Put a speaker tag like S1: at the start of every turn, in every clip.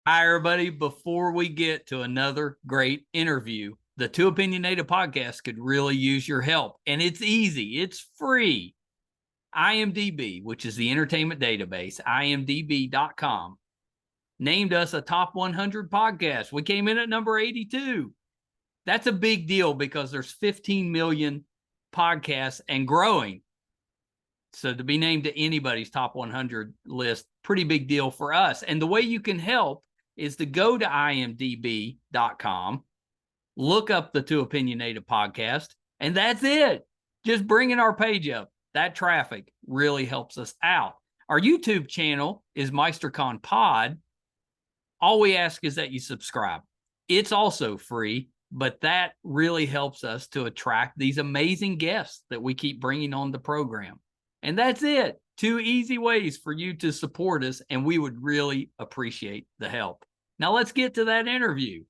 S1: Hi, everybody. Before we get to another great interview, the Two Opinionated podcast could really use your help. And it's easy, it's free. IMDb, which is the entertainment database, imdb.com, named us a top 100 podcast. We came in at number 82. That's a big deal because there's 15 million podcasts and growing. So to be named to anybody's top 100 list, pretty big deal for us. And the way you can help is to go to imdb.com, look up the Two Opinionated podcast, and that's it. Just bringing our page up. That traffic really helps us out. Our YouTube channel is MeisterCon Pod. All we ask is that you subscribe. It's also free, but that really helps us to attract these amazing guests that we keep bringing on the program. And that's it. Two easy ways for you to support us, and we would really appreciate the help. Now let's get to that interview.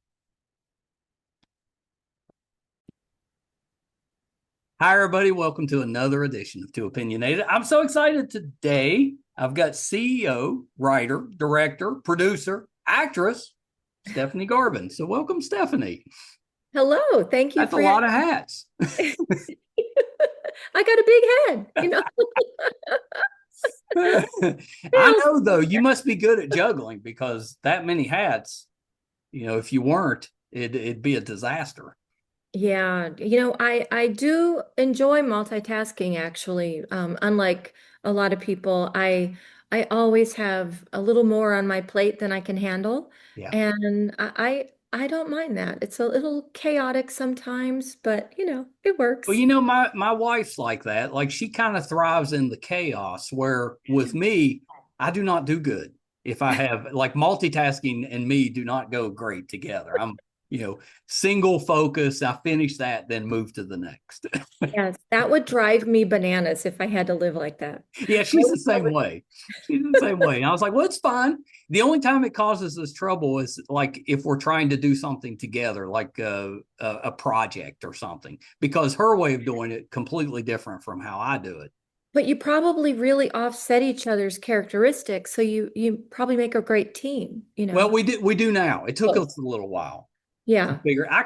S1: Hi, everybody. Welcome to another edition of Two Opinionated. I'm so excited today. I've got CEO, writer, director, producer, actress, Stephanie Garvin. So welcome, Stephanie.
S2: Hello, thank you
S1: That's a
S2: for
S1: lot of hats.
S2: I got a big head.
S1: I know, though, you must be good at juggling because that many hats, if you weren't, it'd be a disaster.
S2: Yeah, I do enjoy multitasking actually. Unlike a lot of people, I always have a little more on my plate than I can handle,
S1: Yeah.
S2: and I don't mind that. It's a little chaotic sometimes, but it
S1: Well,
S2: works.
S1: my wife's like that. Like she kind of thrives in the chaos, where with me, I do not do good. If I have like multitasking and me do not go great together. I'm, single focus. I finish that, then move to the next.
S2: Yes, that would drive me bananas if I had to live like that.
S1: Yeah, she's the same way. She's the same way. And I was like, well, it's fine. The only time it causes us trouble is like if we're trying to do something together, like a project or something, because her way of doing it completely different from how I do it.
S2: But you probably really offset each other's characteristics, so you probably make a great team.
S1: Well, we do now. It took
S2: Oh,
S1: us a little while to
S2: yeah.
S1: figure. I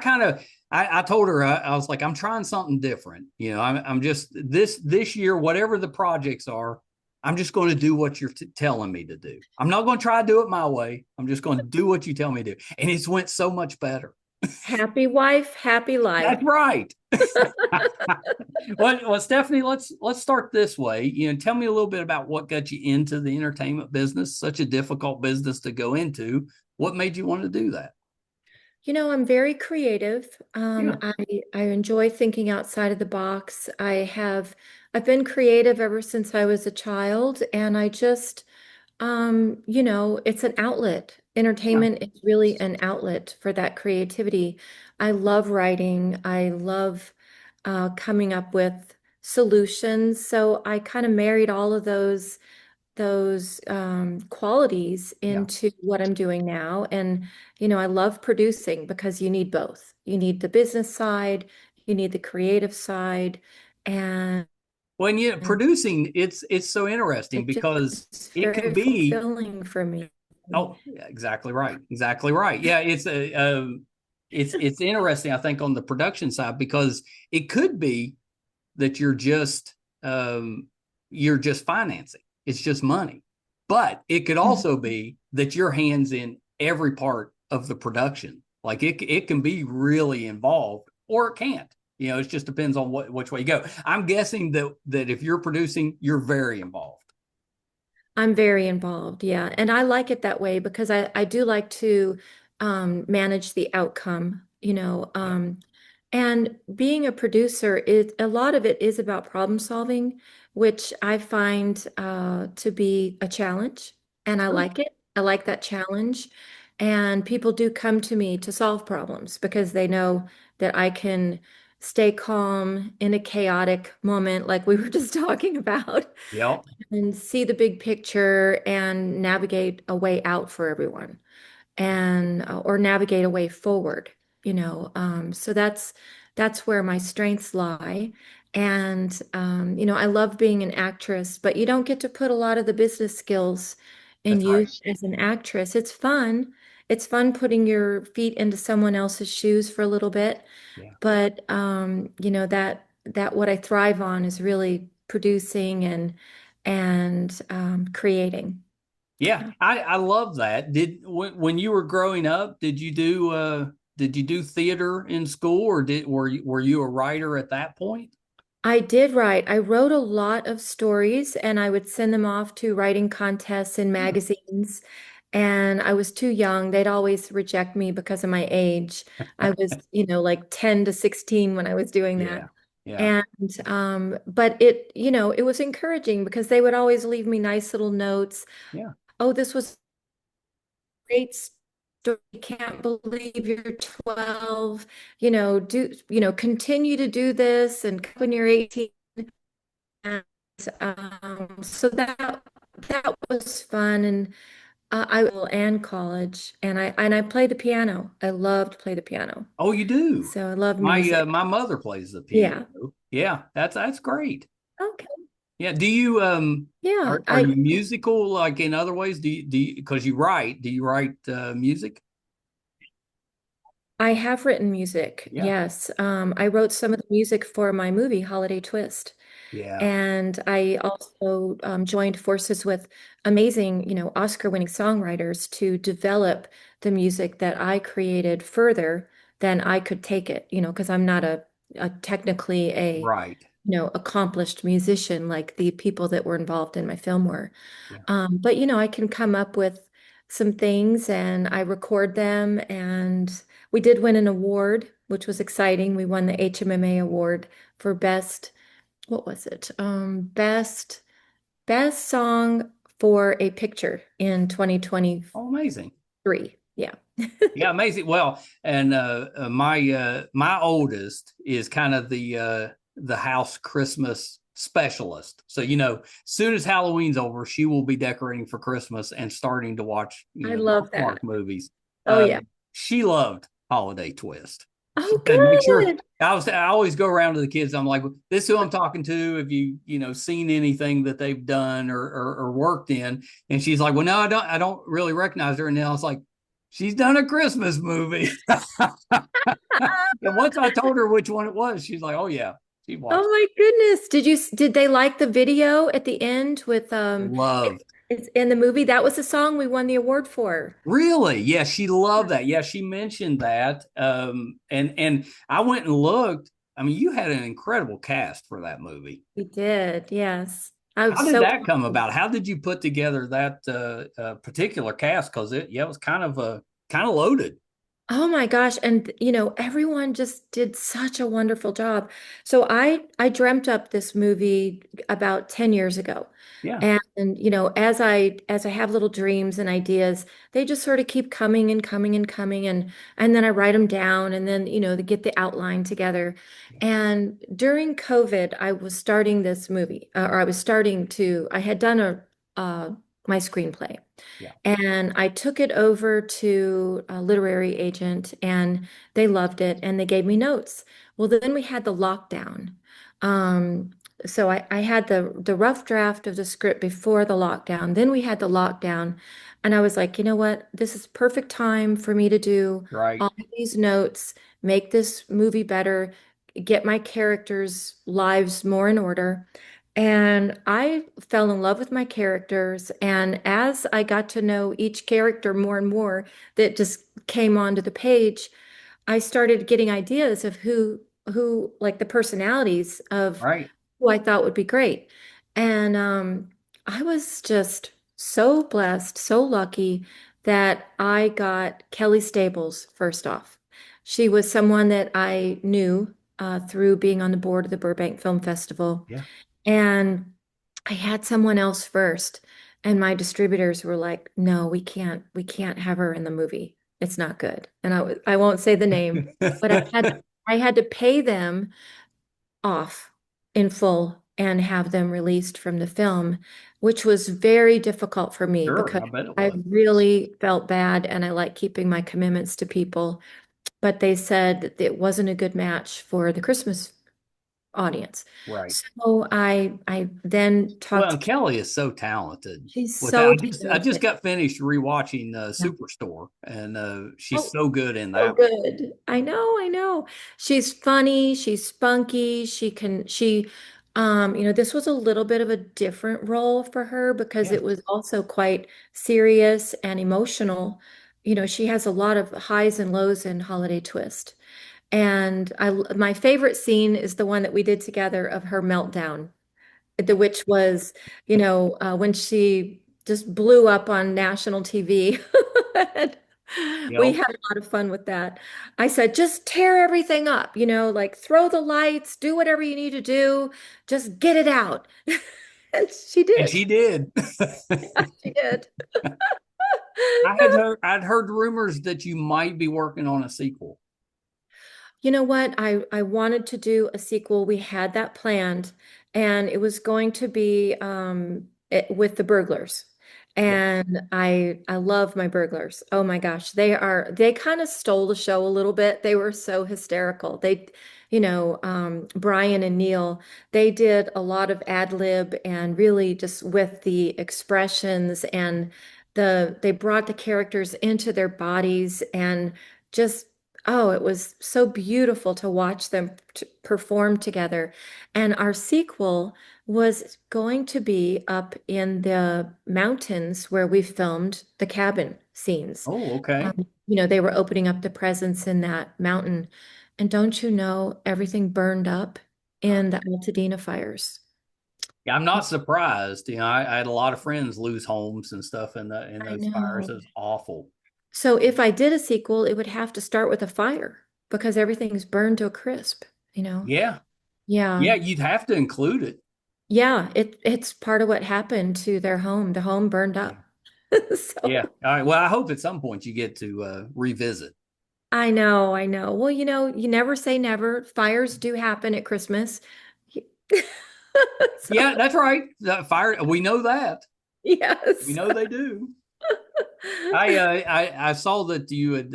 S1: told her I was like, I'm trying something different. I'm just this year, whatever the projects are, I'm just going to do what you're telling me to do. I'm not going to try to do it my way. I'm just going to do what you tell me to do, and it's went so much better.
S2: Happy wife, happy life.
S1: That's right. Well, Stephanie, let's start this way. Tell me a little bit about what got you into the entertainment business. Such a difficult business to go into. What made you want to do that?
S2: I'm very creative.
S1: Yeah.
S2: I enjoy thinking outside of the box. I've been creative ever since I was a child, and I just it's an outlet.
S1: Yeah.
S2: Entertainment is really an outlet for that creativity. I love writing. I love coming up with solutions. So I kind of married all of those qualities
S1: Yeah.
S2: into what I'm doing now. And I love producing because you need both. You need the business side, you need the creative side, and
S1: When you producing, it's so interesting
S2: it
S1: because
S2: just
S1: it can
S2: very
S1: be.
S2: fulfilling for me.
S1: Oh, yeah, exactly right. Exactly right. Yeah, it's interesting. I think on the production side because it could be that you're just financing. It's just money. But it could also be that your hands in every part of the production. Like it can be really involved or it can't. It just depends on which way you go. I'm guessing that if you're producing, you're very involved.
S2: I'm very involved, yeah. And I like it that way because I do like to manage the outcome.
S1: Yeah.
S2: And being a producer, a lot of it is about problem solving, which I find to be a challenge. And I
S1: Sure.
S2: like it. I like that challenge. And people do come to me to solve problems because they know that I can stay calm in a chaotic moment like we were just talking about
S1: Yep.
S2: and see the big picture and navigate a way out for everyone and or navigate a way forward. So that's where my strengths lie. And I love being an actress, but you don't get to put a lot of the business skills in
S1: That's right.
S2: use as an actress. It's fun it's fun putting your feet into someone else's shoes for a little bit.
S1: Yeah.
S2: But that what I thrive on is really producing and creating.
S1: Yeah,
S2: Yeah.
S1: I love that. When you were growing up, did you do theater in school, or were you a writer at that point?
S2: I did write. I wrote a lot of stories and I would send them off to writing contests in
S1: Yeah.
S2: magazines. And I was too young. They'd always reject me because of my age. I was, like 10 to 16 when I was doing that.
S1: Yeah. Yeah.
S2: And but it was encouraging because they would always leave me nice little notes.
S1: Yeah.
S2: Oh, this was great story. Can't believe you're 12. Continue to do this and when you're 18. And so that was fun, and I and college, and I played the piano. I loved to play the piano,
S1: Oh, you do.
S2: so I love music.
S1: My mother plays the piano.
S2: Yeah.
S1: Yeah, that's great.
S2: Okay.
S1: Yeah. Do you
S2: Yeah.
S1: are you musical like in other ways? Do you because you write? Do you write music?
S2: I have written music.
S1: Yeah.
S2: Yes. I wrote some of the music for my movie Holiday Twist.
S1: Yeah.
S2: And I also joined forces with amazing, Oscar-winning songwriters to develop the music that I created further than I could take it, because I'm not a technically
S1: Right.
S2: accomplished musician like the people that were involved in my film were.
S1: Yeah.
S2: But I can come up with some things and I record them. And we did win an award, which was exciting. We won the HMMA award for best, what was it? Best song for a picture in 2023.
S1: Oh, amazing.
S2: Yeah.
S1: Yeah, amazing. Well, and my oldest is kind of the house Christmas specialist. So, soon as Halloween's over, she will be decorating for Christmas and starting to watch,
S2: I
S1: the
S2: love
S1: Hallmark
S2: that.
S1: movies.
S2: Oh
S1: Uh,
S2: yeah.
S1: she loved Holiday Twist. She
S2: Oh,
S1: said, make sure
S2: good.
S1: I always go around to the kids. I'm like, this is who I'm talking to. Have you seen anything that they've done or worked in? And she's like, well, no, I don't really recognize her. And then I was like, she's done a Christmas movie. And once I told her which one it was, she's like, "Oh yeah, she
S2: Oh
S1: watched."
S2: my goodness. Did they like the video at the end with
S1: Loved.
S2: it's in the movie? That was the song we won the award for.
S1: Really? Yeah, she loved that. Yeah, she mentioned that. And I went and looked. I mean, you had an incredible cast for that movie.
S2: We did, yes. I
S1: How
S2: was
S1: did
S2: so
S1: that come about? How did you put together that particular cast? Because it was kind of loaded.
S2: Oh my gosh. And everyone just did such a wonderful job. So I dreamt up this movie about 10 years ago.
S1: Yeah,
S2: And as I have little dreams and ideas, they just sort of keep coming and coming and coming and then I write them down and then to get the outline together.
S1: yeah,
S2: And during COVID, I was starting this movie, or I had done uh my screenplay.
S1: yeah.
S2: And I took it over to a literary agent and they loved it and they gave me notes. Well, then we had the lockdown. Um, so I had the rough draft of the script before the lockdown. Then we had the lockdown. And I was like, you know what? This is perfect time for me to do
S1: Right,
S2: all of these notes, make this movie better, get my characters' lives more in order. And I fell in love with my characters. And as I got to know each character more and more that just came onto the page, I started getting ideas of who like the personalities of
S1: right,
S2: who I thought would be great. And I was just so blessed, so lucky that I got Kelly Stables first off. She was someone that I knew through being on the board of the Burbank Film Festival.
S1: yeah.
S2: And I had someone else first, and my distributors were like, "No, we can't have her in the movie. It's not good." And I won't say the name, but I had to pay them off in full and have them released from the film, which was very difficult for me
S1: Sure,
S2: because
S1: I bet it
S2: I
S1: was.
S2: really felt bad and I like keeping my commitments to people. But they said that it wasn't a good match for the Christmas audience.
S1: Right.
S2: So I then
S1: Well,
S2: talked
S1: and
S2: to
S1: Kelly is so talented.
S2: she's
S1: With that,
S2: so
S1: I just
S2: talented.
S1: got finished rewatching
S2: Yeah.
S1: Superstore, and she's
S2: Oh,
S1: so good in
S2: so
S1: that.
S2: good. I know. She's funny, she's spunky, this was a little bit of a different role for her because
S1: Yeah.
S2: it was also quite serious and emotional. She has a lot of highs and lows in Holiday Twist. And my favorite scene is the one that we did together of her meltdown, which was, when she just blew up on national TV. We
S1: Yep.
S2: had a lot of fun with that. I said, just tear everything up, like throw the lights, do whatever you need to do, just get it out. And she
S1: And
S2: did.
S1: she did.
S2: She did.
S1: I'd heard rumors that you might be working on a sequel.
S2: You know what? I wanted to do a sequel. We had that planned, and it was going to be with the burglars.
S1: Yeah.
S2: And I love my burglars. Oh my gosh, they kind of stole the show a little bit. They were so hysterical. Brian and Neil, they did a lot of ad lib and really just with the expressions and they brought the characters into their bodies and just oh, it was so beautiful to watch them perform together. And our sequel was going to be up in the mountains where we filmed the cabin scenes.
S1: Oh, okay.
S2: They were opening up the presents in that mountain. And don't you know, everything burned up in the Altadena fires.
S1: Yeah, I'm not surprised. I had a lot of friends lose homes and stuff in
S2: I
S1: those fires.
S2: know.
S1: It was awful.
S2: So if I did a sequel, it would have to start with a fire because everything's burned to a crisp, you know?
S1: Yeah.
S2: Yeah.
S1: Yeah, you'd have to include it.
S2: Yeah, it's part of what happened to their home. The home burned
S1: Yeah.
S2: up.
S1: Yeah.
S2: So
S1: All right. Well, I hope at some point you get to revisit.
S2: I know, I know. Well, you never say never. Fires do happen at Christmas. So,
S1: Yeah, that's right. The fire. We know that. We
S2: yes.
S1: know they do. I saw that you had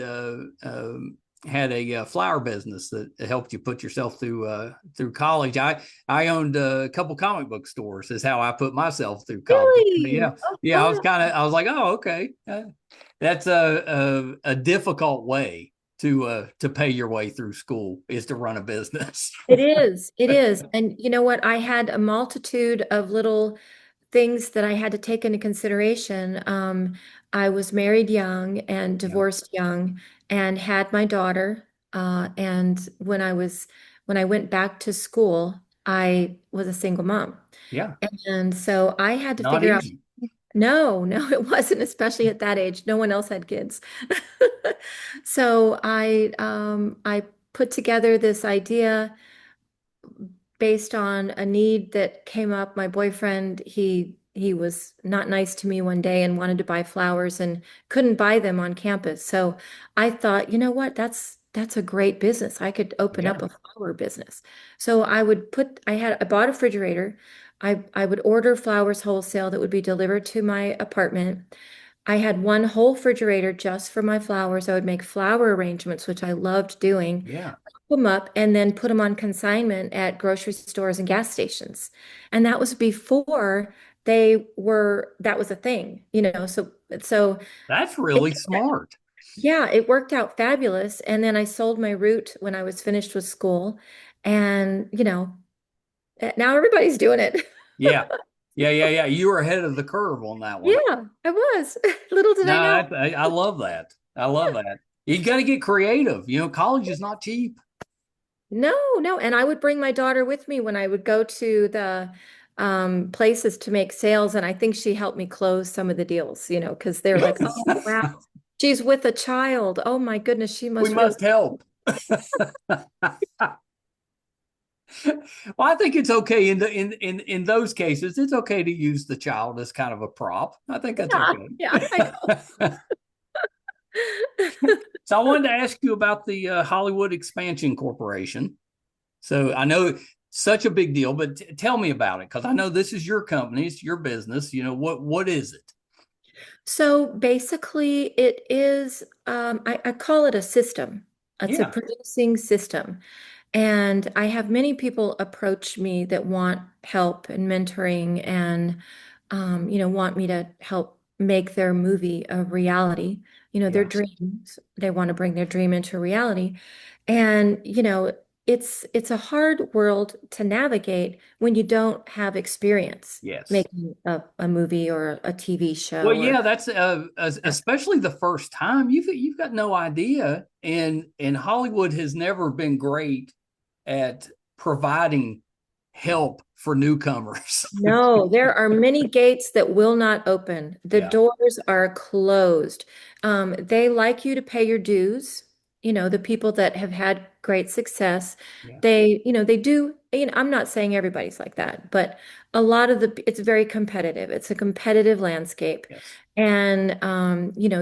S1: had a flower business that helped you put yourself through college. I owned a couple comic book stores. Is how I put myself through college.
S2: Really?
S1: Yeah,
S2: Oh,
S1: yeah.
S2: fun.
S1: I was like, oh, okay. That's a difficult way to pay your way through school is to run a business.
S2: It is. It is. And you know what? I had a multitude of little things that I had to take into consideration. I was married young and
S1: Yeah,
S2: divorced young and had my daughter. And when I went back to school, I was a single mom.
S1: yeah.
S2: And so I had to
S1: Not
S2: figure out,
S1: easy.
S2: no, no, it wasn't, especially at that age. No one else had kids. So I put together this idea based on a need that came up. My boyfriend, he was not nice to me one day and wanted to buy flowers and couldn't buy them on campus. So I thought, you know what? That's a great business. I could open
S1: Yeah,
S2: up a flower business. So I bought a refrigerator. I would order flowers wholesale that would be delivered to my apartment. I had one whole refrigerator just for my flowers. I would make flower arrangements, which I loved doing,
S1: yeah.
S2: them up and then put them on consignment at grocery stores and gas stations. And that was before that was a thing, so
S1: That's
S2: it,
S1: really smart.
S2: yeah, it worked out fabulous. And then I sold my route when I was finished with school. And, now everybody's doing it.
S1: Yeah. Yeah, yeah, yeah. You were ahead of the curve on that one.
S2: Yeah, I was. Little did
S1: No,
S2: I know.
S1: I love that. I love that. You got to get creative. College is not cheap.
S2: No, no. And I would bring my daughter with me when I would go to the places to make sales. And I think she helped me close some of the deals, because they're like, oh, wow, she's with a child. Oh, my goodness, she
S1: We
S2: must really.
S1: must help. Well, I think it's okay in those cases. It's okay to use the child as kind of a prop. I think that's
S2: Yeah,
S1: okay.
S2: yeah, I know.
S1: So I wanted to ask you about the Hollywood Expansion Corporation. So I know such a big deal, but tell me about it because I know this is your company, it's your business. What is it?
S2: So basically, it is, I call it a system. It's a
S1: Yeah,
S2: producing system. And I have many people approach me that want help and mentoring and, want me to help make their movie a reality, their
S1: Yeah.
S2: dreams. They want to bring their dream into reality. And, it's a hard world to navigate when you don't have experience
S1: Yes.
S2: making a movie or a TV
S1: Well,
S2: show or
S1: yeah, that's especially the first time. You've got no idea, and Hollywood has never been great at providing help for newcomers.
S2: No, there are many gates that will not open. The
S1: Yeah,
S2: doors are closed. They like you to pay your dues. The people that have had great success,
S1: yeah,
S2: they do, I'm not saying everybody's like that, but a lot of it's very competitive. It's a competitive landscape.
S1: yes.
S2: And,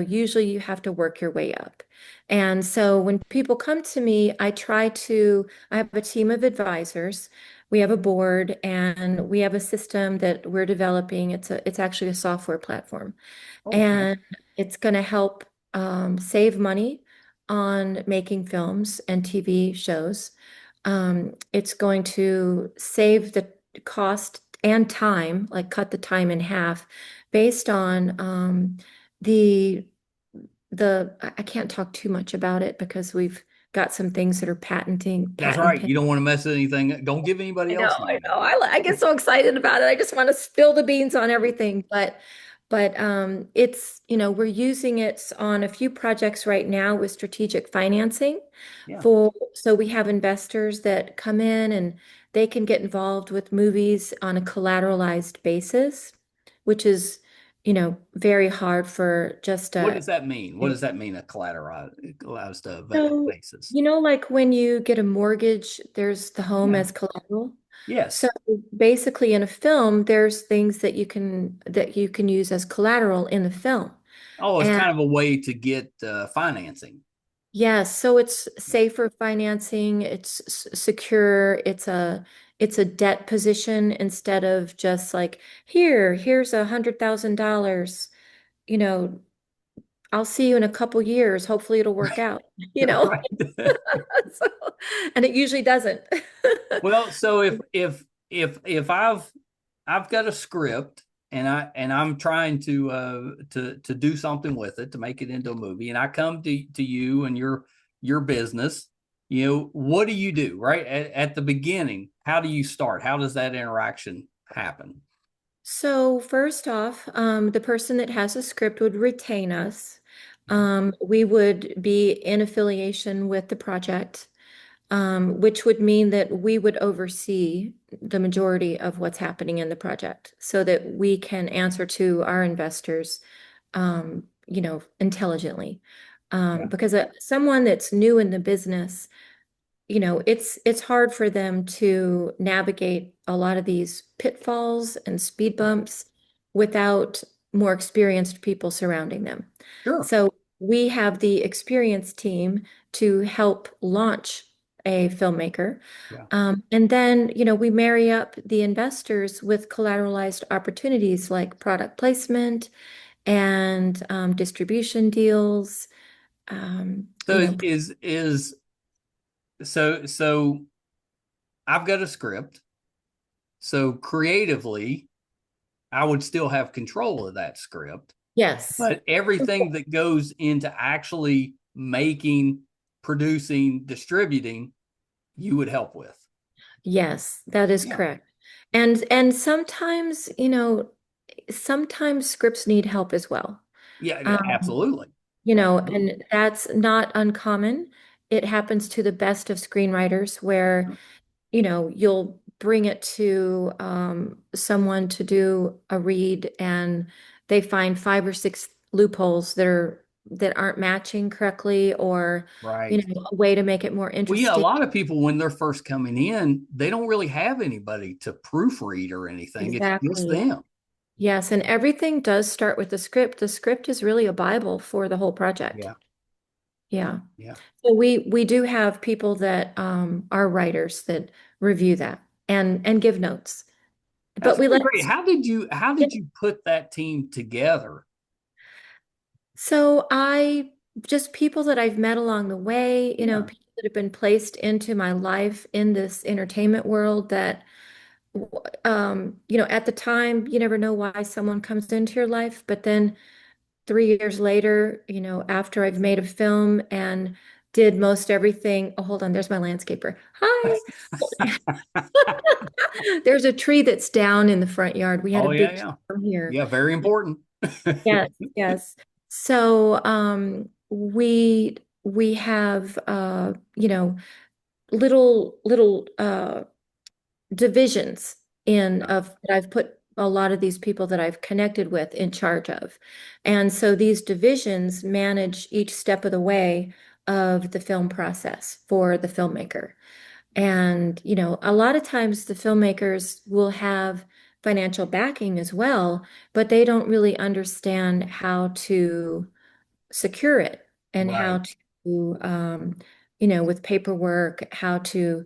S2: usually you have to work your way up. And so when people come to me, I have a team of advisors. We have a board and we have a system that we're developing. It's actually a software platform,
S1: Okay.
S2: and it's going to help save money on making films and TV shows. It's going to save the cost and time, like cut the time in half, based on the I can't talk too much about it because we've got some things that are
S1: That's
S2: patent
S1: right.
S2: pending.
S1: You don't want to mess anything. Don't give anybody
S2: I know,
S1: else
S2: I
S1: any
S2: know.
S1: ideas.
S2: I get so excited about it. I just want to spill the beans on everything. But it's, we're using it on a few projects right now with strategic financing
S1: Yeah,
S2: so we have investors that come in and they can get involved with movies on a collateralized basis, which is, very hard for just
S1: what
S2: a
S1: does that mean? What does that mean? A collateralized
S2: so,
S1: basis?
S2: like when you get a mortgage, there's the home
S1: Yeah.
S2: as collateral. So
S1: Yes.
S2: basically in a film, there's things that you can use as collateral in the film.
S1: Oh, it's
S2: And
S1: kind of a way to get financing.
S2: yes, so it's
S1: Yeah.
S2: safer financing, it's secure, it's a debt position instead of just like, here's $100,000, you know, I'll see you in a couple years. Hopefully it'll work out, you know?
S1: Right.
S2: So, and it usually doesn't.
S1: Well, so if I've got a script and I'm trying to do something with it to make it into a movie, and I come to you and your business, what do you do, right? At the beginning, how do you start? How does that interaction happen?
S2: So first off, the person that has a script would retain us. We would be in affiliation with the project, which would mean that we would oversee the majority of what's happening in the project so that we can answer to our investors, intelligently.
S1: Yeah,
S2: Because someone that's new in the business, it's hard for them to navigate a lot of these pitfalls and speed bumps without more experienced people surrounding them.
S1: sure.
S2: So we have the experienced team to help launch a filmmaker.
S1: Yeah.
S2: And then, we marry up the investors with collateralized opportunities like product placement and distribution deals. Um,
S1: So
S2: you know,
S1: is so I've got a script. So creatively, I would still have control of that script.
S2: yes.
S1: But everything that goes into actually making, producing, distributing, you would help with.
S2: Yes, that is
S1: Yeah.
S2: correct. And sometimes, sometimes scripts need help as well.
S1: Yeah,
S2: Um,
S1: absolutely. Absolutely.
S2: and that's not uncommon. It happens to the best of screenwriters where, you'll bring it to someone to do a read and they find five or six loopholes that aren't matching correctly or,
S1: Right.
S2: a way to make it more
S1: Well, yeah, a
S2: interesting.
S1: lot of people, when they're first coming in, they don't really have anybody to proofread or anything. It's just
S2: Exactly.
S1: them.
S2: Yes, and everything does start with the script. The script is really a Bible for the whole project.
S1: Yeah.
S2: Yeah.
S1: Yeah.
S2: So we do have people that are writers that review that and give notes.
S1: That's
S2: But we
S1: pretty
S2: let
S1: great. How did you put that team together?
S2: so I just people that I've met along the way,
S1: Yeah.
S2: people that have been placed into my life in this entertainment world that, at the time, you never know why someone comes into your life, but then 3 years later, after I've made a film and did most everything. Oh, hold on, there's my landscaper. Hi. There's a tree that's down in the front yard. We had a
S1: Oh yeah,
S2: big
S1: yeah,
S2: storm here.
S1: yeah. Very important.
S2: Yes, yes. So we have little divisions in of that I've put a lot of these people that I've connected with in charge of. And so these divisions manage each step of the way of the film process for the filmmaker. And, a lot of times the filmmakers will have financial backing as well, but they don't really understand how to secure it and how
S1: Right.
S2: to, with paperwork, how to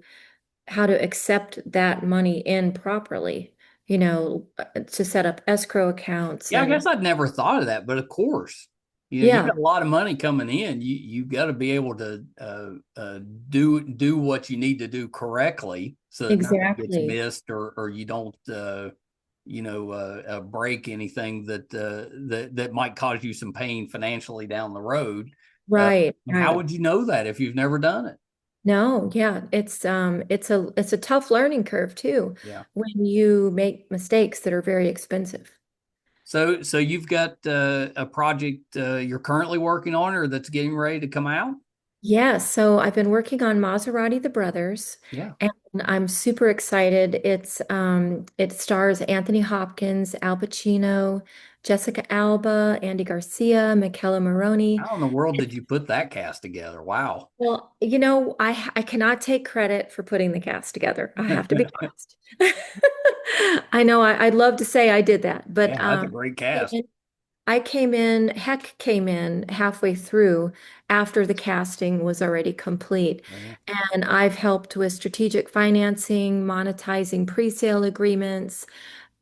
S2: accept that money in properly, to set up escrow accounts
S1: Yeah, I guess
S2: and
S1: I'd never thought of that, but of course, you
S2: yeah,
S1: got a lot of money coming in. You got to be able to do what you need to do correctly, so that nothing gets
S2: exactly.
S1: missed, or you don't break anything that might cause you some pain financially down the road. Uh,
S2: Right,
S1: and how
S2: right.
S1: would you know that if you've never done it?
S2: No, yeah, it's a tough learning curve too
S1: Yeah.
S2: when you make mistakes that are very expensive.
S1: So you've got a project you're currently working on, or that's getting ready to come out?
S2: Yeah, so I've been working on Maserati the Brothers,
S1: Yeah.
S2: and I'm super excited. It stars Anthony Hopkins, Al Pacino, Jessica Alba, Andy Garcia, Michaela Maroney.
S1: How in the world did you put that cast together? Wow.
S2: Well, I cannot take credit for putting the cast together. I have to be honest. I know I'd love to say I did that, but
S1: Yeah, that's a great cast.
S2: Heck came in halfway through after the casting was already complete.
S1: Yeah.
S2: And I've helped with strategic financing, monetizing pre-sale agreements,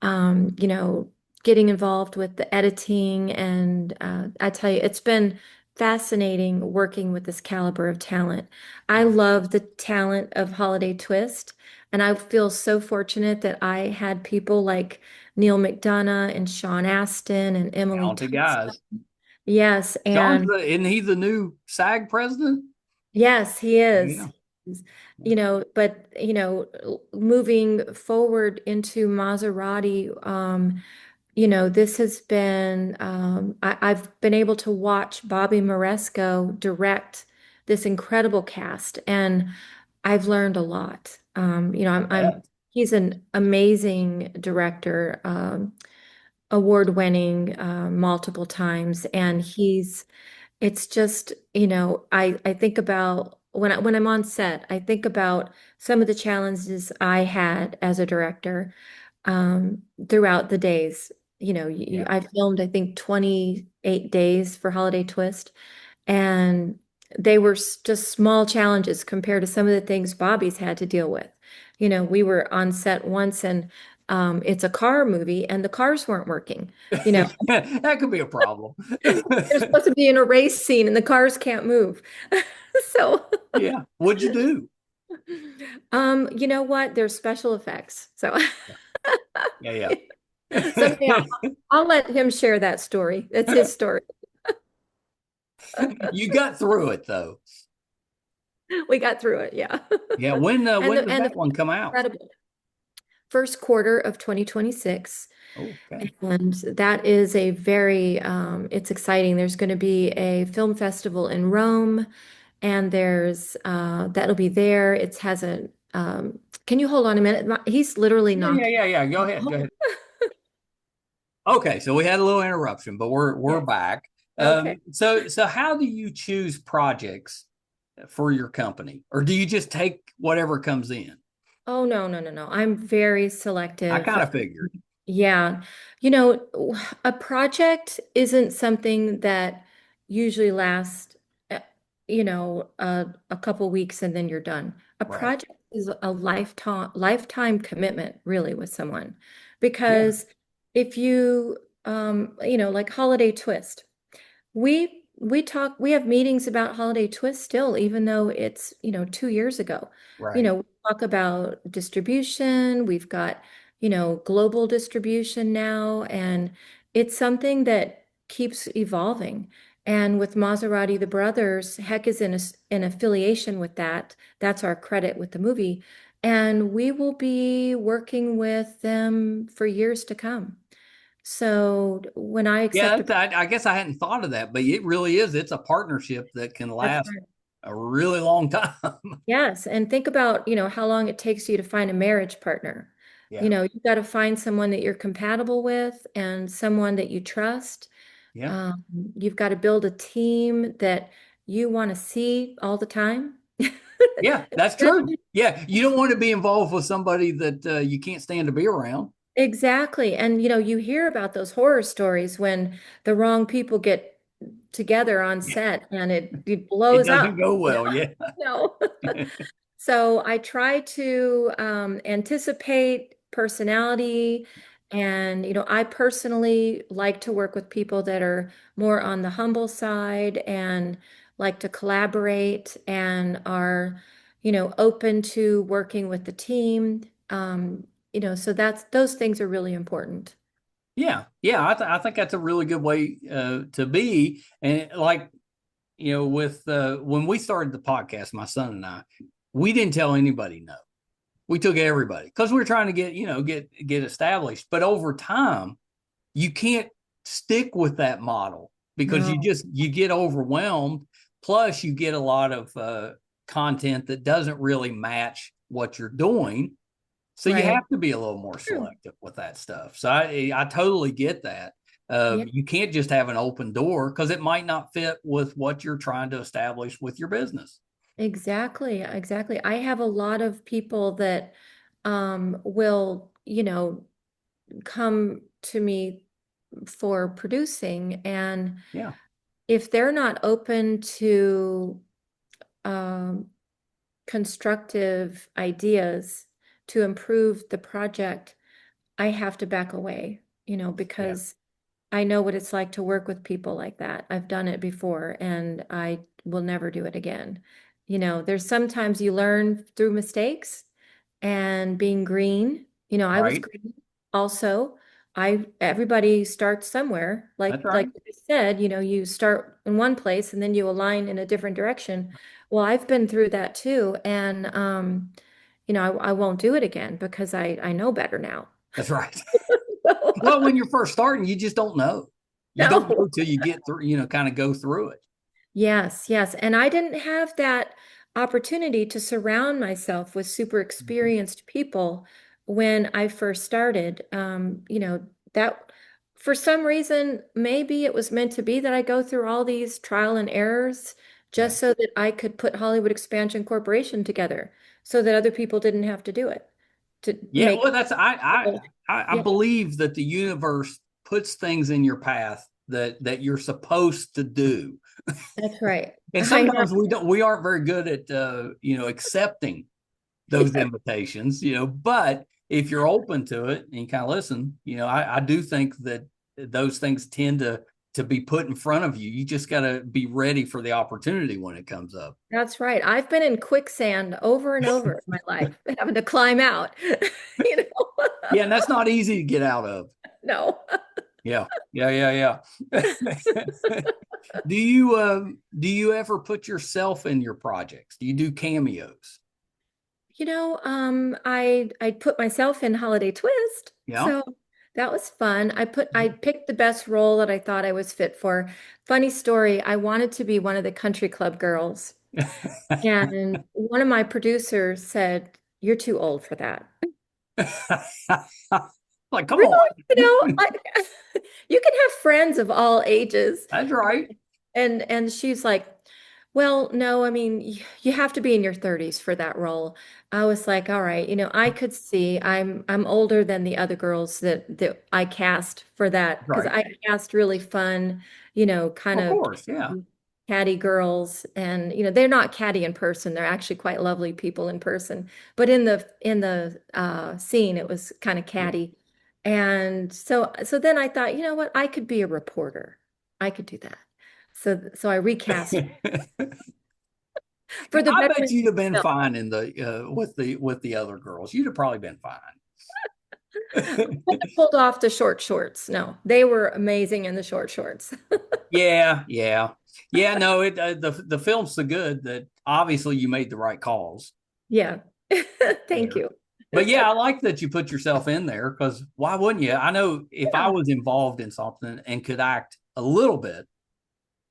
S2: um, you know, getting involved with the editing. And I tell you, it's been fascinating working with this caliber of talent. I love the talent of Holiday Twist, and I feel so fortunate that I had people like Neil McDonough and Sean Astin and Emily
S1: Talented
S2: Thompson.
S1: guys.
S2: Yes,
S1: Sean's
S2: and
S1: isn't he the new SAG president?
S2: yes, he is.
S1: Yeah.
S2: He's- but moving forward into Maserati, this has been, I've been able to watch Bobby Moresco direct this incredible cast, and I've learned a lot.
S1: Yeah.
S2: He's an amazing director, award-winning, multiple times, and it's just, I think about when I'm on set, I think about some of the challenges I had as a director throughout the days.
S1: Yeah.
S2: I filmed, I think, 28 days for Holiday Twist, and they were just small challenges compared to some of the things Bobby's had to deal with. We were on set once, and it's a car movie, and the cars weren't working. You know,
S1: That could be a problem.
S2: they're supposed to be in a race scene, and the cars can't move. So,
S1: Yeah. What'd you do?
S2: you know what? There's special effects. So
S1: Yeah,
S2: someday
S1: yeah.
S2: I'll let him share that story. That's his story.
S1: You got through it though.
S2: We got through it, yeah.
S1: Yeah. When
S2: And
S1: when
S2: the
S1: does
S2: and the
S1: that one come out?
S2: incredible first quarter of 2026.
S1: Oh, okay.
S2: And that is a very it's exciting. There's going to be a film festival in Rome, and there's that'll be there. It has a can you hold on a minute? He's literally
S1: Yeah, yeah,
S2: knocking.
S1: yeah, yeah. Go ahead. Go ahead. Okay, so we had a little interruption, but we're
S2: Yes.
S1: back.
S2: Okay.
S1: So how do you choose projects for your company, or do you just take whatever comes in?
S2: Oh, no, no, no, no. I'm very
S1: I
S2: selective.
S1: kind of figured.
S2: Yeah. A project isn't something that usually lasts, uh, a couple weeks and then you're done. A
S1: Right.
S2: project is a lifetime commitment, really, with someone.
S1: Yeah.
S2: Because if like Holiday Twist, we we have meetings about holiday twists still, even though it's, 2 years ago.
S1: Right.
S2: We talk about distribution, we've got, global distribution now, and it's something that keeps evolving. And with Maserati the Brothers, Heck is in affiliation with that. That's our credit with the movie. And we will be working with them for years to come. So when I accept
S1: Yeah,
S2: a,
S1: I guess I hadn't thought of that, but it really is. It's a partnership that can
S2: that's
S1: last
S2: right.
S1: a really long time.
S2: Yes, and think about, how long it takes you to find a marriage partner.
S1: Yeah.
S2: You've got to find someone that you're compatible with and someone that you trust.
S1: Yeah.
S2: Um, you've got to build a team that you want to see all the time.
S1: Yeah, that's true.
S2: Especially-
S1: Yeah, you don't want to be involved with somebody that you can't stand to be around.
S2: Exactly. And you hear about those horror stories when the wrong people get together on
S1: Yeah,
S2: set and it
S1: it
S2: blows
S1: doesn't
S2: up.
S1: go well. Yeah.
S2: No. So I try to anticipate personality. And, I personally like to work with people that are more on the humble side and like to collaborate and are, open to working with the team. So those things are really important.
S1: Yeah. Yeah. I think that's a really good way to be. And like, with when we started the podcast, my son and I, we didn't tell anybody no. We took everybody because we were trying to get established. But over time, you can't stick with that model because
S2: No,
S1: you get overwhelmed. Plus, you get a lot of content that doesn't really match what you're doing. So you
S2: right.
S1: have to be a little more
S2: True.
S1: selective with that stuff. So I totally get that.
S2: Yeah.
S1: You can't just have an open door because it might not fit with what you're trying to establish with your business.
S2: Exactly, exactly. I have a lot of people that will, come to me for producing, and
S1: Yeah,
S2: if they're not open to um, constructive ideas to improve the project, I have to back away,
S1: yeah,
S2: because I know what it's like to work with people like that. I've done it before and I will never do it again. There's sometimes you learn through mistakes and being green. I was
S1: right.
S2: green also. Everybody starts somewhere.
S1: That's
S2: Like
S1: right.
S2: you said, you start in one place and then you align in a different direction. Well, I've been through that too. And I won't do it again because I know better now.
S1: That's right. Well, when you're first starting, you just don't know. You don't
S2: No.
S1: know till you get through, kind of go through it.
S2: Yes, yes. And I didn't have that opportunity to surround myself with super experienced people when I first started. That for some reason, maybe it was meant to be that I go through all these trial and errors
S1: Yeah.
S2: just so that I could put Hollywood Expansion Corporation together so that other people didn't have to do it to
S1: Yeah.
S2: make.
S1: Well, I
S2: Yeah,
S1: believe that the universe puts things in your path that you're supposed to do.
S2: that's right.
S1: And
S2: I know.
S1: sometimes we aren't very good at accepting those
S2: Yes,
S1: invitations, but if you're open to it and you kind of listen, I do think that those things tend to be put in front of you. You just got to be ready for the opportunity when it comes up.
S2: that's right. I've been in quicksand over and over in my life, having to climb out. You know,
S1: Yeah, and that's not easy to get out of.
S2: no.
S1: Yeah, yeah, yeah, yeah. Do you ever put yourself in your projects? Do you do cameos?
S2: I put myself in Holiday Twist,
S1: Yeah.
S2: so that was fun. I picked the best role that I thought I was fit for. Funny story, I wanted to be one of the country club girls, and one of my producers said, "You're too old for that."
S1: Like, come on.
S2: Really? You can have friends of all ages.
S1: That's right.
S2: And she's like, "Well, no, I mean, you have to be in your 30s for that role." I was like, "All right, I could see I'm older than the other girls that I cast for that
S1: That's
S2: because
S1: right.
S2: I cast really fun, kind
S1: Of
S2: of
S1: course. Yeah.
S2: catty girls, and they're not catty in person. They're actually quite lovely people in person, but in the scene it was kind of
S1: Yeah.
S2: catty. And so then I thought, you know what? I could be a reporter. I could do that. So I recast
S1: I
S2: for the
S1: bet
S2: betterment
S1: you'd have been
S2: of
S1: fine in the with the other girls. You'd have probably been fine.
S2: film. I pulled off the short shorts. No, they were amazing in the short shorts.
S1: Yeah, yeah, yeah. No, the film's so good that obviously you made the right calls
S2: Yeah. Thank
S1: there.
S2: you.
S1: But yeah, I like that you put yourself in there because why wouldn't you? I know if I
S2: Yeah.
S1: was involved in something and could act a little bit,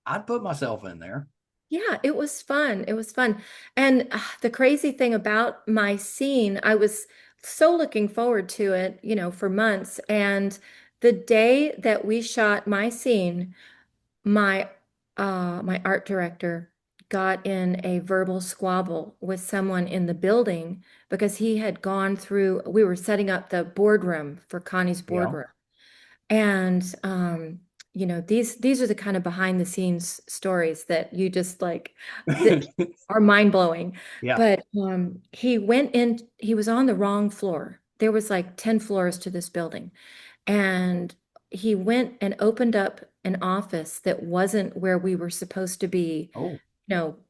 S1: I'd put myself in there.
S2: Yeah, it was fun. It was fun. And the crazy thing about my scene, I was so looking forward to it, for months. And the day that we shot my scene, my my art director got in a verbal squabble with someone in the building because he had gone through, we were setting up the boardroom for Connie's
S1: Yeah.
S2: boardroom. And these are the kind of behind the scenes stories that you just like that are mind blowing.
S1: Yeah.
S2: But he went in, he was on the wrong floor. There was like 10 floors to this building. And he went and opened up an office that wasn't where we were supposed to be,
S1: Oh,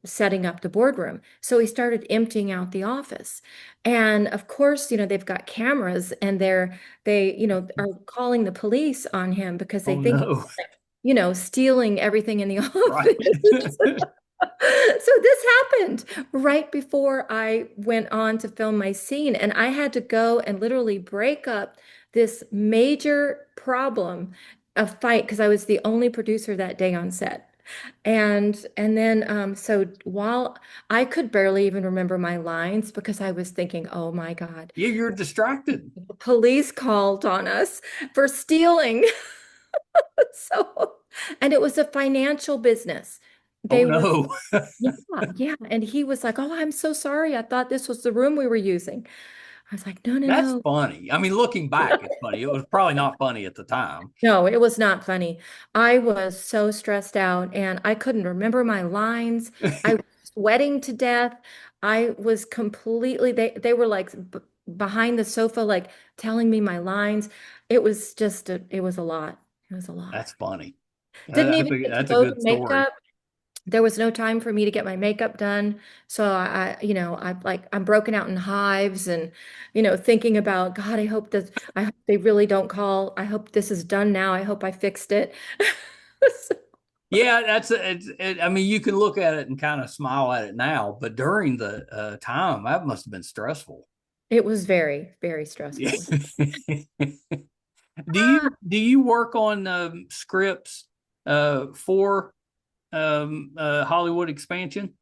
S2: setting up the boardroom. So he started emptying out the office. And of course, they've got cameras and are calling the police on him because they
S1: oh
S2: think
S1: no.
S2: he's, stealing everything in the
S1: Right.
S2: office. So this happened right before I went on to film my scene, and I had to go and literally break up this major problem, a fight, because I was the only producer that day on set. And then so while I could barely even remember my lines because I was thinking, oh my God,
S1: Yeah, you're distracted.
S2: the police called on us for stealing. So, and it was a financial business.
S1: Oh
S2: They were,
S1: no.
S2: yeah, yeah. And he was like, oh, I'm so sorry. I thought this was the room we were using. I was like, no, no,
S1: That's
S2: no.
S1: funny. I mean, looking back, it's funny. It was probably not funny at the time.
S2: No, it was not funny. I was so stressed out and I couldn't remember my lines. I was sweating to death. I was completely, they were like behind the sofa, like telling me my lines. It was just, it was a lot. It was a lot.
S1: That's funny.
S2: Didn't even get to
S1: That's a
S2: go to
S1: good story.
S2: makeup. There was no time for me to get my makeup done. So I'm broken out in hives and, thinking about, God, I hope they really don't call. I hope this is done now. I hope I fixed it.
S1: Yeah, I mean, you can look at it and kind of smile at it now, but during the time, that must have been stressful.
S2: It was very, very
S1: Yeah.
S2: stressful. Ah,
S1: Do you work on scripts for Hollywood expansion?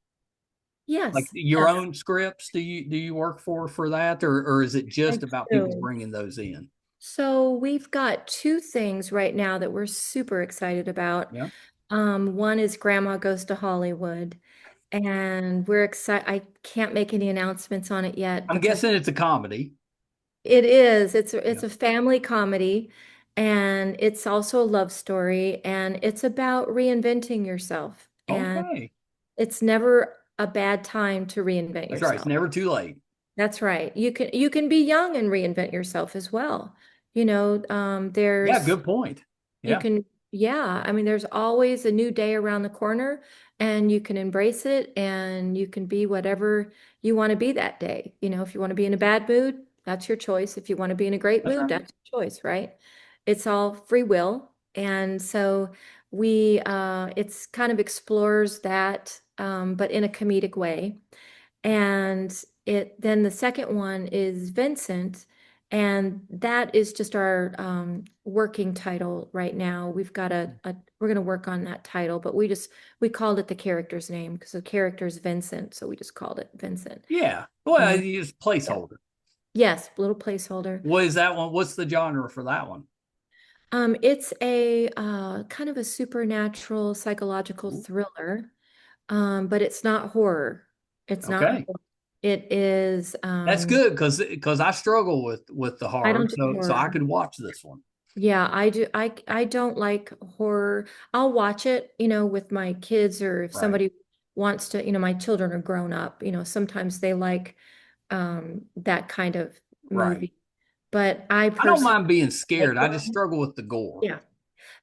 S1: Like
S2: yes,
S1: your
S2: yes,
S1: own scripts? Do you work for that, or is it
S2: I
S1: just about people
S2: do.
S1: bringing those in?
S2: So we've got two things right now that we're super excited about.
S1: Yeah,
S2: One is Grandma Goes to Hollywood, and we're excited. I can't make any announcements on it yet
S1: I'm
S2: because
S1: guessing it's a comedy.
S2: it is.
S1: Yeah.
S2: It's a family comedy, and it's also a love story, and it's about reinventing yourself. And
S1: Okay,
S2: it's never a bad time to reinvent
S1: that's right. It's
S2: yourself.
S1: never too late.
S2: That's right. You can be young and reinvent yourself as well.
S1: Yeah,
S2: There's
S1: good point.
S2: you
S1: Yeah,
S2: can, yeah, I mean, there's always a new day around the corner, and you can embrace it and you can be whatever you want to be that day. If you want to be in a bad mood, that's your choice. If you want to be in a great
S1: that's
S2: mood,
S1: right.
S2: that's your choice, right? It's all free will. And so it's kind of explores that, but in a comedic way. And then the second one is Vincent, and that is just our working title right now. We're going to work on that title, but we called it the character's name because the character is Vincent, so we just called it Vincent.
S1: Yeah. Well,
S2: And
S1: it's
S2: yeah,
S1: placeholder.
S2: yes, little placeholder.
S1: What is that one? What's the genre for that one?
S2: It's a kind of a supernatural psychological
S1: Ooh,
S2: thriller, but it's not horror. It's not
S1: okay.
S2: horror. It is.
S1: That's good because I struggle with the
S2: I
S1: horror,
S2: don't do
S1: so I
S2: horror.
S1: could watch this one.
S2: Yeah, I do. I don't like horror. I'll watch it, with my kids or if
S1: Right.
S2: somebody wants to, my children are grown up, sometimes they like that kind of
S1: Right.
S2: movie. But I
S1: I don't
S2: personally
S1: mind being
S2: like
S1: scared. I just
S2: horror.
S1: struggle with the gore.
S2: Yeah.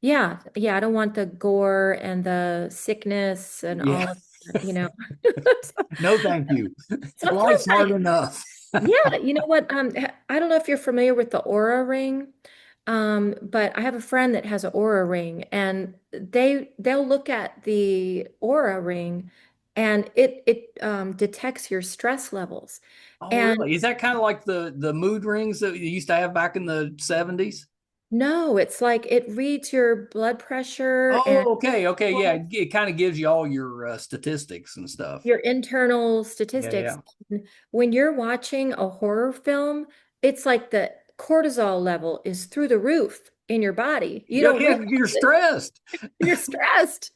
S2: Yeah, yeah, I don't want the gore and the sickness and
S1: Yeah.
S2: all of that, you know.
S1: No, thank you.
S2: Sometimes
S1: Life's hard
S2: I,
S1: enough.
S2: yeah, you know what? I don't know if you're familiar with the Aura ring, but I have a friend that has an Aura ring, and they'll look at the Aura ring, and it detects your stress levels.
S1: Oh,
S2: And
S1: really? Is that kind of like the mood rings that you used to have back in the 70s?
S2: no, it's like it reads your blood pressure and
S1: Oh, okay, okay, yeah. It kind of gives you all your statistics and stuff.
S2: your internal
S1: Yeah,
S2: statistics.
S1: yeah.
S2: When you're watching a horror film, it's like the cortisol level is through the roof in your body. You
S1: Yeah,
S2: don't
S1: yeah,
S2: realize
S1: you're
S2: it.
S1: stressed.
S2: You're stressed.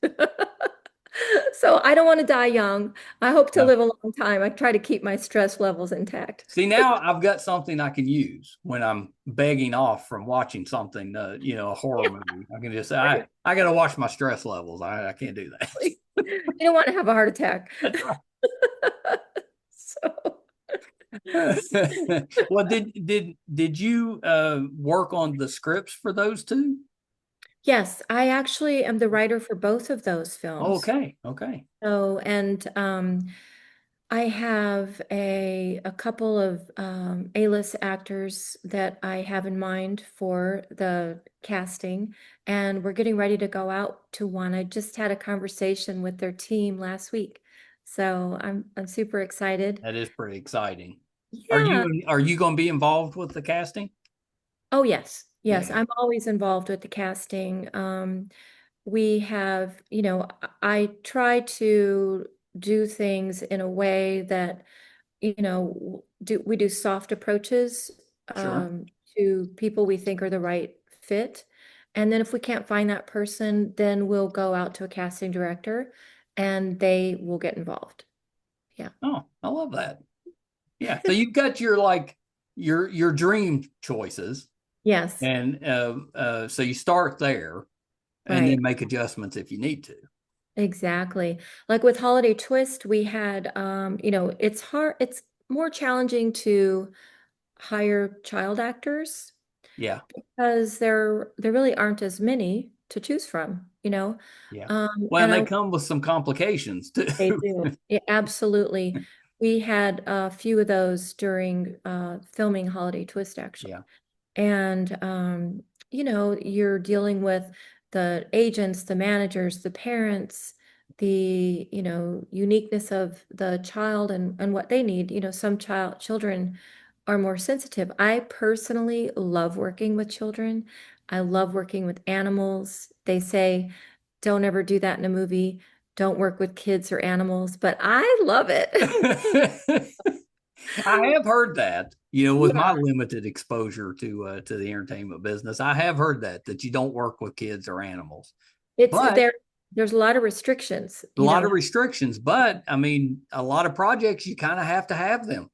S2: So I don't want to die young. I hope to
S1: Yeah.
S2: live a long time. I try to keep my stress levels intact.
S1: See, now I've got something I can use when I'm begging off from watching something, a horror
S2: Yeah,
S1: movie. I can just say, I got to watch my stress levels. I can't do that.
S2: exactly. You don't want to have a heart attack.
S1: That's right.
S2: So
S1: Well, did you work on the scripts for those two?
S2: yes, I actually am the writer for both of those
S1: Oh,
S2: films.
S1: okay, okay.
S2: So, and I have a couple of A-list actors that I have in mind for the casting, and we're getting ready to go out to one. I just had a conversation with their team last week, so I'm super excited.
S1: That is pretty exciting.
S2: Yeah.
S1: Are you going to be involved with the casting?
S2: Oh, yes. Yes,
S1: Yeah,
S2: I'm always involved with the casting. We have, I try to do things in a way that we do soft approaches
S1: sure.
S2: to people we think are the right fit. And then if we can't find that person, then we'll go out to a casting director and they will get involved. Yeah.
S1: Oh, I love that. Yeah. So you've got your like your dream choices,
S2: Yes,
S1: and so you start there, and then
S2: right.
S1: make adjustments if you need to.
S2: Exactly. Like with Holiday Twist, we had it's hard, it's more challenging to hire child actors
S1: Yeah,
S2: because there really aren't as many to choose from, you know.
S1: yeah. Well, and
S2: And
S1: they
S2: I
S1: come with some complications too.
S2: They do. Yeah, absolutely. We had a few of those during filming Holiday Twist, actually.
S1: Yeah,
S2: And you're dealing with the agents, the managers, the parents, the, uniqueness of the child and what they need. Some children are more sensitive. I personally love working with children. I love working with animals. They say, don't ever do that in a movie. Don't work with kids or animals, but I love it.
S1: I have heard that. With my
S2: Yeah.
S1: limited exposure to the entertainment business, I have heard that you don't work with kids or animals,
S2: It's
S1: but
S2: there's a lot of restrictions,
S1: a lot of restrictions. But I mean, a lot of projects you kind of have them.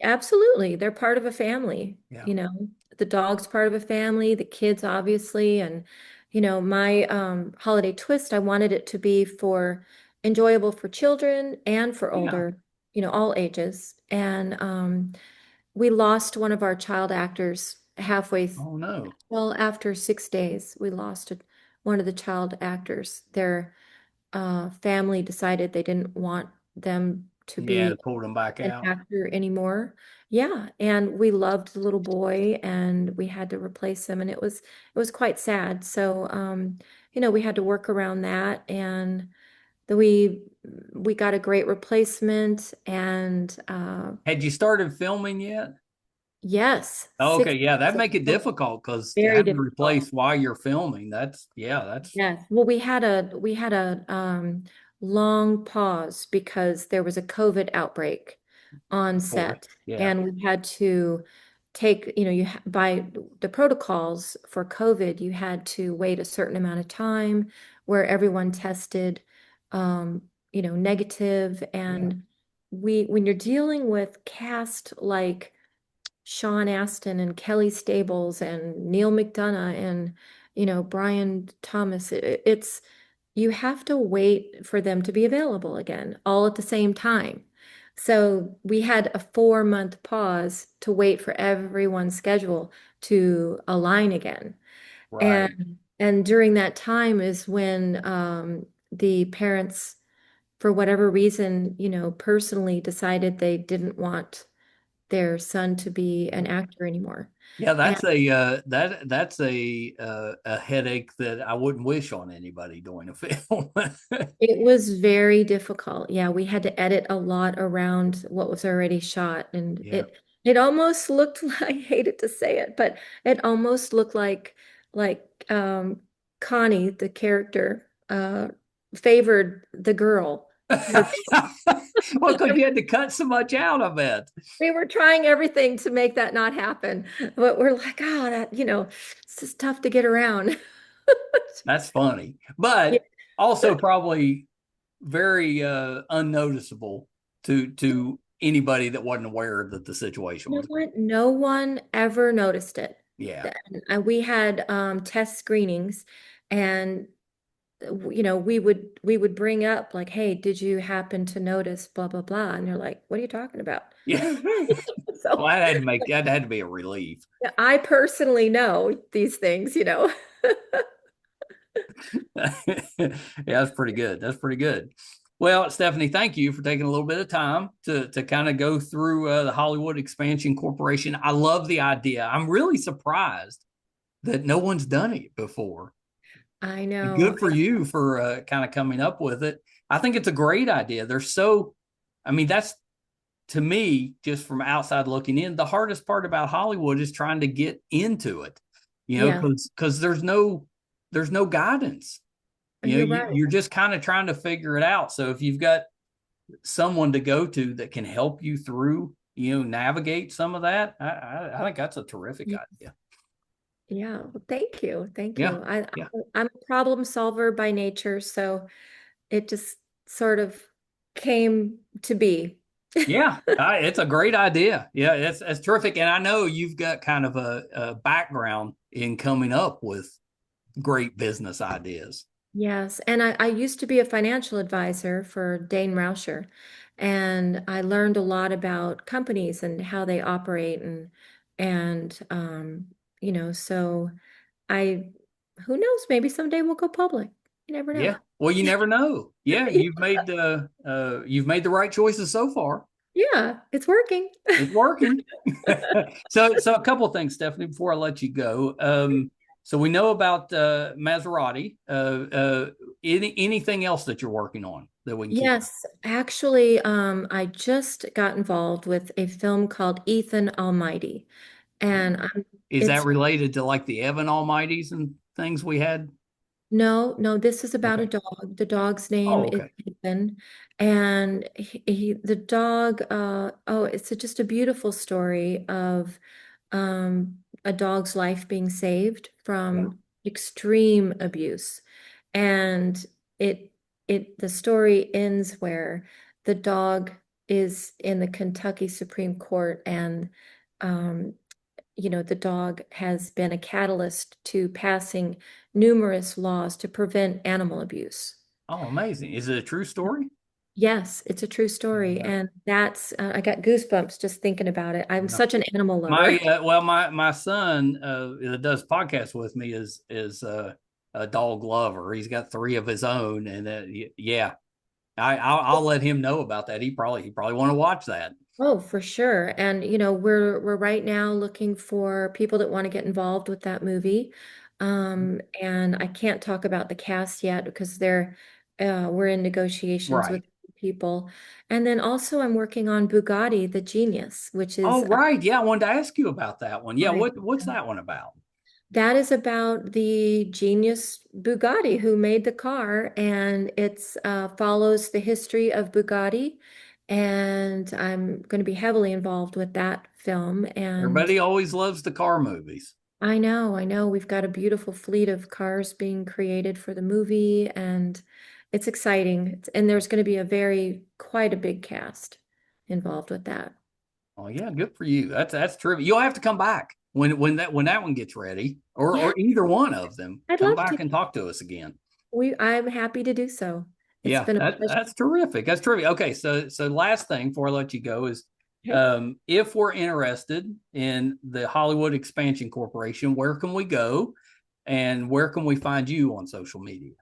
S2: Absolutely. They're part of a family,
S1: Yeah,
S2: you know. The dog's part of a family, the kids obviously, and my holiday twist, I wanted it to be for enjoyable for children and for
S1: yeah.
S2: older, all ages. And we lost one of our child actors halfway,
S1: Oh no.
S2: well, after 6 days, we lost one of the child actors. Their family decided they didn't want them to
S1: Yeah, to
S2: be
S1: pull them back
S2: an
S1: out.
S2: actor anymore. Yeah, and we loved the little boy and we had to replace him and it was quite sad. So we had to work around that and then we got a great replacement and
S1: Had you started filming yet?
S2: yes,
S1: Oh,
S2: six
S1: okay, yeah, that'd
S2: months
S1: make it
S2: of
S1: difficult because
S2: very
S1: having to
S2: difficult.
S1: replace while you're filming, that's
S2: Yes. Well, we had a long pause because there was a COVID outbreak on
S1: of course.
S2: set,
S1: Yeah,
S2: and we had to take, by the protocols for COVID, you had to wait a certain amount of time where everyone tested, negative,
S1: yeah,
S2: and when you're dealing with cast like Sean Astin and Kelly Stables and Neil McDonough and Brian Thomas. It's you have to wait for them to be available again, all at the same time. So we had a 4-month pause to wait for everyone's schedule to align again. And
S1: right.
S2: And during that time is when the parents, for whatever reason, personally decided they didn't want their son to be an actor anymore.
S1: Yeah,
S2: And
S1: that's a headache that I wouldn't wish on anybody doing a film.
S2: it was very difficult. Yeah, we had to edit a lot around what was already shot, and
S1: Yeah.
S2: it almost looked like, I hated to say it, but it almost looked like Connie, the character, favored the girl. Her
S1: Well, because you had to cut so much out of it.
S2: We were trying everything to make that not happen, but we're like, oh, it's just tough to get around.
S1: That's funny,
S2: Yeah.
S1: but also probably very unnoticeable to anybody that wasn't aware that the situation
S2: You know
S1: was.
S2: what? No one ever noticed it.
S1: Yeah.
S2: We had test screenings, and we would bring up like, "Hey, did you happen to notice blah blah blah?" And they're like, "What are you talking about?"
S1: Yeah. Well,
S2: So
S1: that had to be a relief.
S2: yeah, I personally know these things.
S1: Yeah, that's pretty good. That's pretty good. Well, Stephanie, thank you for taking a little bit of time to kind of go through the Hollywood Expansion Corporation. I love the idea. I'm really surprised that no one's done it before.
S2: I know.
S1: Good for you for kind of coming up with it. I think it's a great idea. I mean, that's to me, just from outside looking in, the hardest part about Hollywood is trying to get into it,
S2: Yeah,
S1: because there's no guidance.
S2: you're right.
S1: You're just kind of trying to figure it out. So if you've got someone to go to that can help you through, navigate some of that, I think that's a terrific idea.
S2: Yeah, well, thank you. Thank
S1: Yeah,
S2: you. I,
S1: yeah,
S2: I'm a problem solver by nature, so it just sort of came to be.
S1: yeah. It's a great idea. Yeah, it's terrific. And I know you've got kind of a background in coming up with great business ideas.
S2: Yes, and I used to be a financial advisor for Dane Rauscher, and I learned a lot about companies and how they operate, and so I who knows, maybe someday we'll go public. You never know.
S1: Yeah. Well, you never know. Yeah, you've made the right choices so far.
S2: Yeah, it's working.
S1: It's working. So a couple of things, Stephanie, before I let you go. So we know about Maserati. Anything else that you're working on that we can keep?
S2: Yes, actually, I just got involved with a film called Ethan Almighty, and
S1: Is that
S2: it's
S1: related to like the Evan Almighties and things we had?
S2: no, no, this is about a
S1: Okay.
S2: dog. The dog's name
S1: Oh,
S2: is
S1: okay.
S2: Ethan, and the dog. It's just a beautiful story of a dog's life being saved
S1: Yeah.
S2: from extreme abuse, and it the story ends where the dog is in the Kentucky Supreme Court, and um, the dog has been a catalyst to passing numerous laws to prevent animal abuse.
S1: Oh, amazing. Is it a true story?
S2: Yes, it's a true story.
S1: Yeah.
S2: And I got goosebumps just thinking about it. I'm
S1: Yeah.
S2: such an animal
S1: My
S2: lover.
S1: my son that does podcasts with me is a dog lover. He's got three of his own, and yeah, I'll let him know about that. He probably want to watch that.
S2: Oh, for sure. And we're right now looking for people that want to get involved with that movie. And I can't talk about the cast yet because we're in negotiations
S1: Right.
S2: with people. And then also I'm working on Bugatti, the Genius, which is
S1: Oh, right. Yeah, I wanted to ask you about that one. Yeah,
S2: I
S1: what's that one about?
S2: that is about the genius Bugatti who made the car, and it's follows the history of Bugatti. And I'm going to be heavily involved with that film. And
S1: Everybody always loves the car movies.
S2: I know, we've got a beautiful fleet of cars being created for the movie, and it's exciting. And there's going to be quite a big cast involved with that.
S1: Oh yeah, good for you. That's terrific. You'll have to come back when that one gets ready, or
S2: Yeah,
S1: either one of them.
S2: I'd
S1: Come
S2: love to.
S1: back and talk to us again.
S2: I'm happy to do so. It's
S1: Yeah,
S2: been a pleasure.
S1: that's terrific. That's terrific. Okay, so last thing before I let you go is,
S2: Okay.
S1: if we're interested in the Hollywood Expansion Corporation, where can we go? And where can we find you on social media?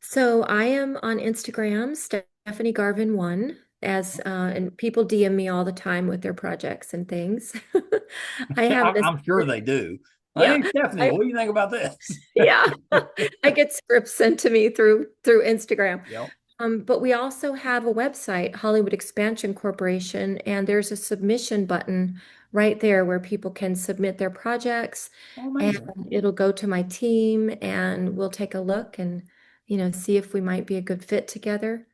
S2: So I am on Instagram, Stephanie Garvin one, and people DM me all the time with their projects and things. I have an
S1: I'm sure
S2: assistant.
S1: they do.
S2: Yeah.
S1: Hey, Stephanie,
S2: I
S1: what do you think about this?
S2: yeah. I get scripts sent to me through Instagram.
S1: Yep.
S2: But we also have a website, Hollywood Expansion Corporation, and there's a submission button right there where people can submit their projects,
S1: Oh,
S2: and
S1: amazing.
S2: it'll go to my team, and we'll take a look and, see if we might be a good fit together.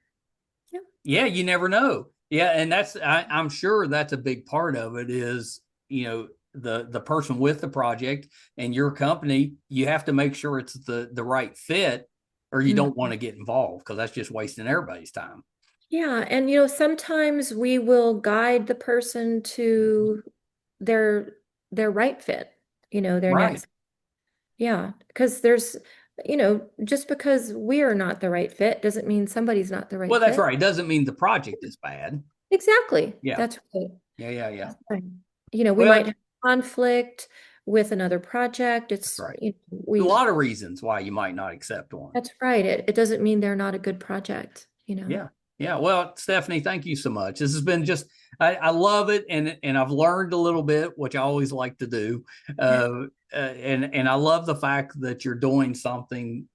S2: Yeah.
S1: Yeah, you never know. Yeah, and I'm sure that's a big part of it is, the person with the project and your company, you have to make sure it's the right fit, or you
S2: Mm.
S1: don't want to get involved because that's just wasting everybody's time.
S2: Yeah, and sometimes we will guide the person to their their right fit, their
S1: Right.
S2: next. Yeah, because just because we are not the right fit doesn't mean somebody's not the right
S1: Well, that's
S2: fit.
S1: right. It doesn't mean the project is bad.
S2: Exactly.
S1: Yeah.
S2: That's right.
S1: Yeah. Yeah. Yeah.
S2: That's right. We
S1: Well,
S2: might have conflict with another project.
S1: that's
S2: It's,
S1: right. A
S2: we,
S1: lot of reasons why you might not accept one.
S2: that's right. It doesn't mean they're not a good project.
S1: Yeah. Yeah. Well, Stephanie, thank you so much. This has been just, I love it. And I've learned a little bit, which I always like to do. And I love the fact that you're doing something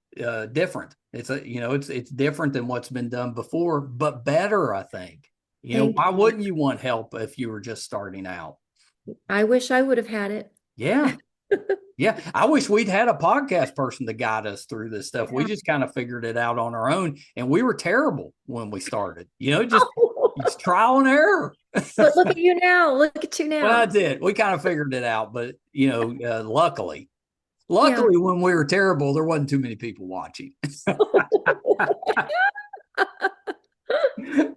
S1: different. It's different than what's been done before, but better, I think.
S2: Thank
S1: Why
S2: you.
S1: wouldn't you want help if you were just starting out?
S2: I wish I would have had it.
S1: Yeah. Yeah, I wish we'd had a podcast person to guide us through this stuff. We
S2: Yeah.
S1: just kind of figured it out on our own, and we were terrible when we started. Just it's trial and error.
S2: But look at you now. Look at you
S1: Well,
S2: now.
S1: that's it. We kind of figured it out, but luckily,
S2: Yeah.
S1: when we were terrible, there wasn't too many people watching.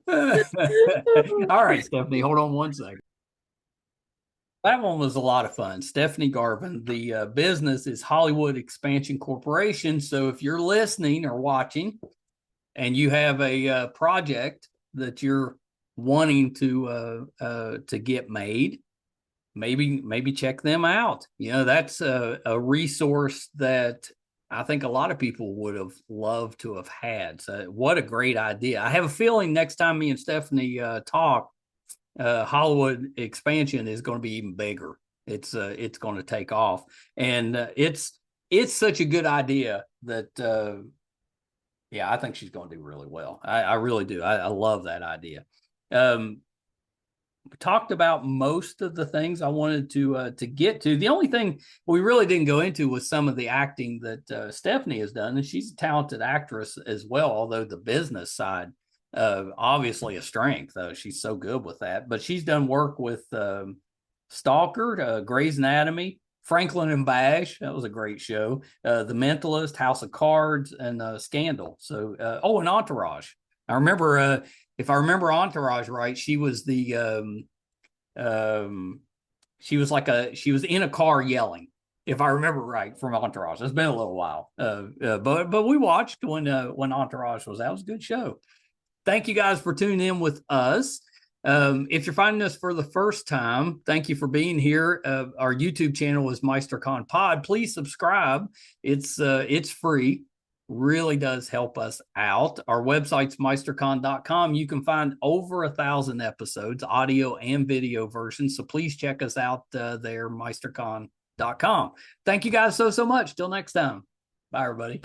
S1: All right, Stephanie, hold on one second. That one was a lot of fun. Stephanie Garvin. The business is Hollywood Expansion Corporation. So if you're listening or watching and you have a project that you're wanting to get made, maybe check them out. That's a resource that I think a lot of people would have loved to have had. So what a great idea. I have a feeling next time me and Stephanie talk, Hollywood Expansion is going to be even bigger. It's going to take off, and it's such a good idea that yeah, I think she's going to do really well. I really do. I love that idea. We talked about most of the things I wanted to get to. The only thing we really didn't go into was some of the acting that Stephanie has done, and she's a talented actress as well. Although the business side, obviously a strength. She's so good with that. But she's done work with Stalker, Grey's Anatomy, Franklin and Bash. That was a great show. The Mentalist, House of Cards, and Scandal. So, and Entourage. I remember, if I remember Entourage right, she was she was in a car yelling. If I remember right from Entourage. It's been a little while. But we watched when Entourage was out. It was a good show. Thank you guys for tuning in with us. If you're finding us for the first time, thank you for being here. Our YouTube channel is MeisterCon Pod. Please subscribe. It's free. Really does help us out. Our website's meistercon.com. You can find over 1,000 episodes, audio and video versions. So please check us out there, meistercon.com. Thank you guys so much. Till next time. Bye, everybody.